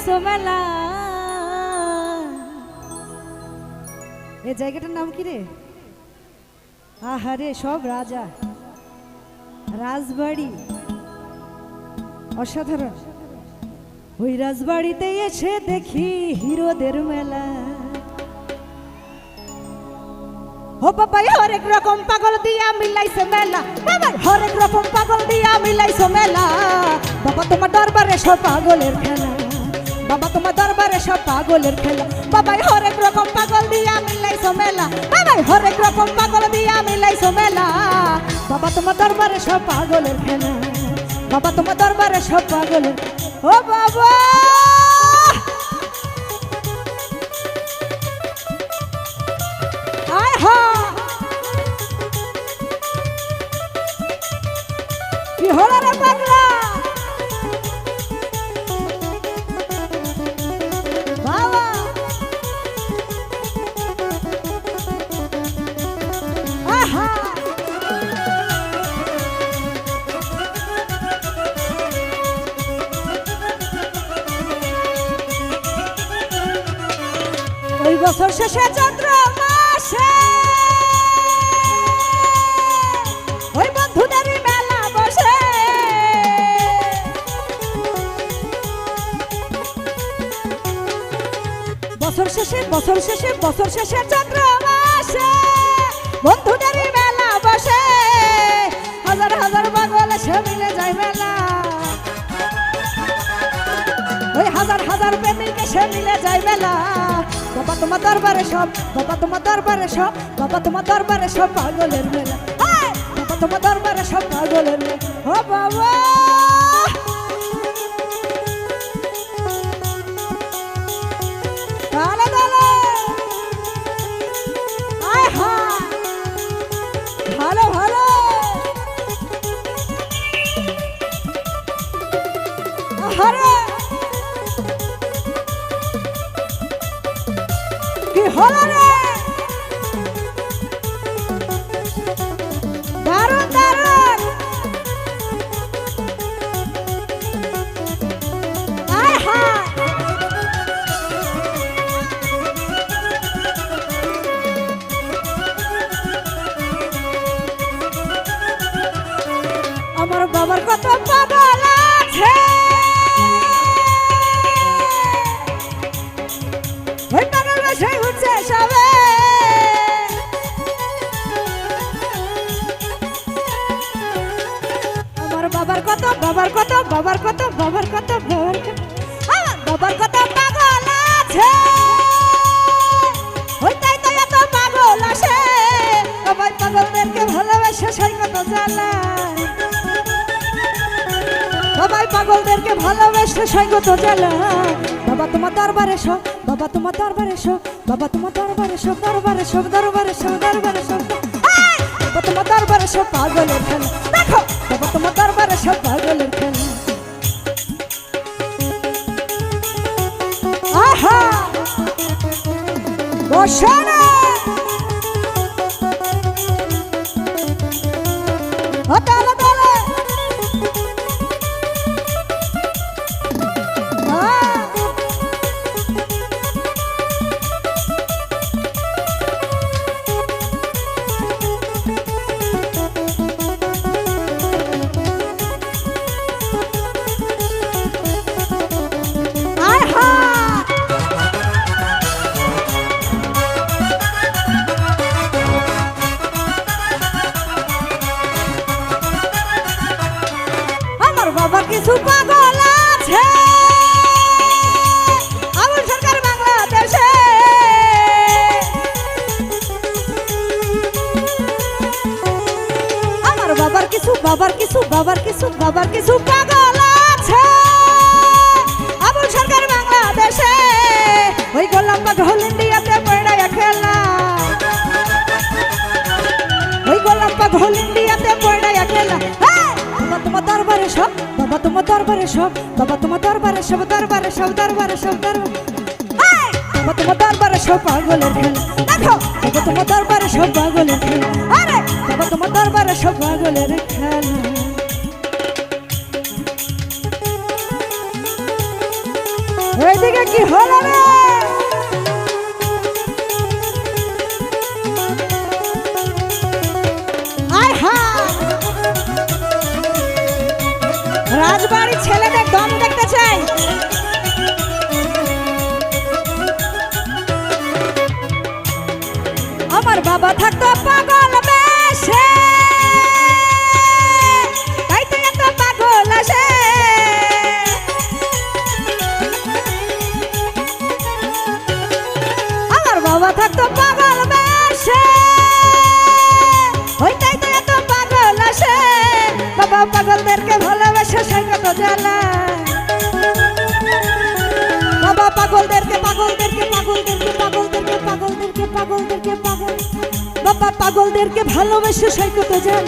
মিলাইছো মেলা। এই জায়গাটার নাম কি রে? আহারে সব রাজা রাজবাড়ি, অসাধারণ। ওই রাজবাড়িতে এসে দেখি হিরোদের মেলা। ও বাবাই হরেক রকম পাগল দিয়া মিলাইছে মেলা, বাবাই হরেক রকম পাগল দিয়া মিলাইছে মেলা। বাবা তোমার দরবারে সব পাগলের খেলা, বাবা তোমার দরবারে সব পাগলের খেলা। বাবাই হরেক রকম পাগল দিয়া মিলাইছে মেলা, বাবাই হরেক রকম পাগল দিয়া মিলাইছে মেলা। বাবা তোমার দরবারে সব পাগলের খেলা, বাবা তোমার দরবারে সব পাগলের। ও বাবা আয় হা কি হলো রে পাগলা? বাবা আহা ওই বছর শেষে চন্দ্র মাসে ওই বন্ধুদেরই মেলা বসে। বছর শেষে চন্দ্র মাসে বন্ধুদেরই মেলা বসে। হাজার হাজার পাগল সে মিলে যায় মেলা, ওই হাজার হাজার প্রেমিকে সে মিলে যায় মেলা। বাবা তোমার দরবারে সব, বাবা তোমার দরবারে সব, বাবা তোমার দরবারে সব পাগলের মেলা। বাবা তোমার দরবারে সব পাগলের মেলা। ও বাবা তালে তালে আয় হা ভালো ভালো আরে কি হলো রে? দারুণ দারুণ আয় হায় আমার বাবার কত পাগল আছে, ওই পাগল বসে উঠছে সবে। আমার বাবার কত বাবার কত বাবার কত বাবার কত বাবার কত আমার বাবার কত পাগল আছে, ওই তাই তো এত পাগল আসে। সবাই পাগলদেরকে ভালোবাসে সেই কত জ্বালা, সবাই পাগলদেরকে ভালোবাসে সেই কত জ্বালা। বাবা তোমার দরবারে সব, বাবা তোমার দরবারে সব, বাবা তোমার দরবারে সব, দরবারে সব, দরবারে সব, দরবারে সব। বাবা তোমার দরবারে সব পাগলের খেলা, দেখো বাবা তোমার দরবারে সব পাগলের খেলা। আহা বসে না তালে তালে কিছু পাগল আছে আমার সরকার বাংলাদেশে, আমার বাবার কিছু বাবার কিছু বাবার কিছু বাবার কিছু পাগল আছে আমার সরকার বাংলাদেশে। ওই গোলাম পাগল ইন্ডিয়াতে পড়ায় খেলা, ওই গোলাম পাগল ইন্ডিয়াতে পড়ায় খেলা। বাবা তোমার দরবারে সব, বাবা তোমার দরবারে সব, বাবা তোমার দরবারে সব, দরবারে সব, দরবারে সব, দরবারে বাবা তোমার দরবারে সব পাগলের খেলা। দেখো বাবা তোমার দরবারে সব পাগলের খেলা, আরে বাবা তোমার দরবারে সব পাগলের খেলা। এইদিকে কি হলো রে? আয় হায়, রাজবাড়ির ছেলেদের দম দেখতে চাই। আমার বাবা থাকতো পাগল বেশে, তাই তো এত পাগল আসে। আমার বাবা থাকতো পাগল বেশে, ওই তাই তো এত পাগল আসে। বাবা পাগলদেরকে ভালোবাসে সে কত জ্বালা। বাবা পাগলদেরকে পাগলদেরকে পাগলদেরকে পাগলদেরকে পাগলদেরকে পাগলদেরকে পাগল, বাবা পাগলদেরকে ভালোবেসে সই কত জান।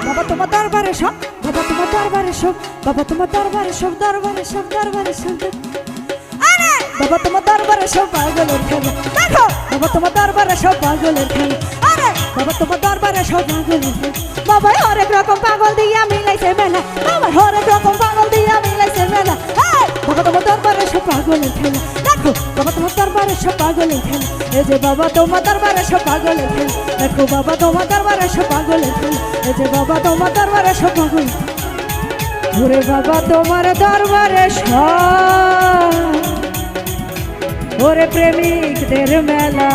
বাবা তোমার দরবারে সব, বাবা তোমার দরবারে সব, বাবা তোমার দরবারে সব, দরবারে সব, দরবারে সব। আরে বাবা তোমার দরবারে সব পাগলের খেলা। দেখো বাবা তোমার দরবারে সব পাগলের খেলা। আরে বাবা তোমার দরবারে সব পাগলের খেলা। বাবা হরেক রকম পাগল দিয়া মিলাইছে মেলা। বাবা হরেক রকম পাগল দিয়া মিলাইছে মেলা। বাবা তোমার দরবারে সব পাগলের খেলা। দেখো বাবা তোমার দরবারে সব পাগলের খেলা। এই যে বাবা তোমার দরবারে সব পাগলের খেলা। দেখো বাবা তোমার দরবারে সব পাগলের খেলা। এই যে বাবা তোমার দরবারে সব পাগল। ওরে বাবা তোমার দরবারে সব, ওরে প্রেমিকদের মেলা।